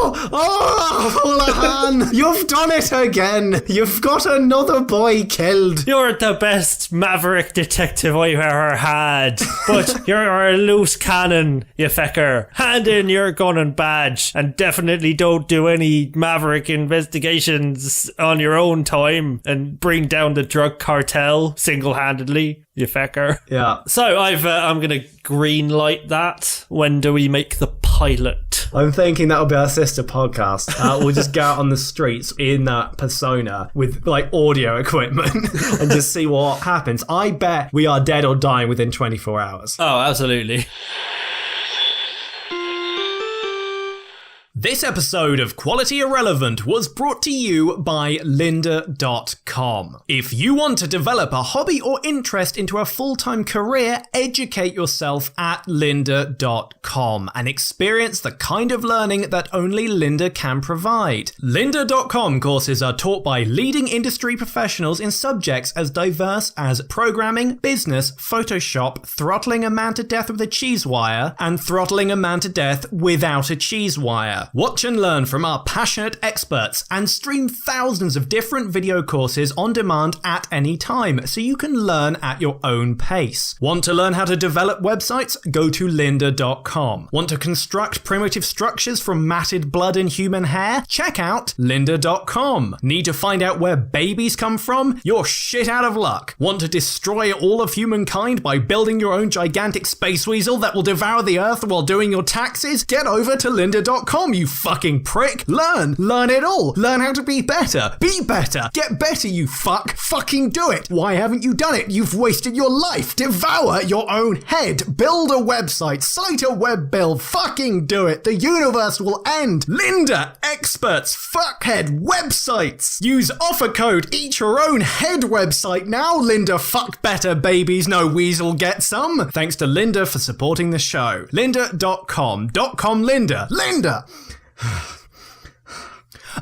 O'Houlihan, you've done it again. You've got another boy killed. You're the best maverick detective I've ever had, but you're a loose cannon, you fecker. Hand in your gun and badge, and definitely don't do any maverick investigations on your own time and bring down the drug cartel single-handedly, you fecker. Yeah. So I'm gonna green light that. When do we make the pilot? I'm thinking that'll be our sister podcast. We'll just go out on the streets in that persona with like audio equipment and just see what happens. I bet we are dead or dying within 24 hours. Oh, absolutely. This episode of Quality Irrelevant was brought to you by lynda.com. If you want to develop a hobby or interest into a full-time career, educate yourself at lynda.com and experience the kind of learning that only Lynda can provide. Lynda.com courses are taught by leading industry professionals in subjects as diverse as programming, business, Photoshop, throttling a man to death with a cheese wire, and throttling a man to death without a cheese wire. Watch and learn from our passionate experts and stream thousands of different video courses on demand at any time so you can learn at your own pace. Want to learn how to develop websites? Go to lynda.com. Want to construct primitive structures from matted blood and human hair? Check out lynda.com. Need to find out where babies come from? You're shit out of luck. Want to destroy all of humankind by building your own gigantic space weasel that will devour the earth while doing your taxes? Get over to lynda.com. you fucking prick. Learn it all. Learn how to be better. Be better. Get better, you fuck. Fucking do it. Why haven't you done it? You've wasted your life. Devour your own head. Build a website. Cite a web build. Fucking do it. The universe will end. Linda, experts, fuckhead, websites. Use offer code Eat Your Own Head website now. Linda, fuck better babies. No weasel get some. Thanks to Linda for supporting the show. Lynda.com. .com Linda. Linda!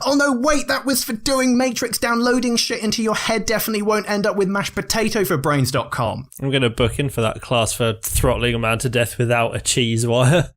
Oh no, wait, that was for doing Matrix. Downloading shit into your head definitely won't end up with mashed potato for brains.com. I'm going to book in for that class for throttling a man to death without a cheese wire.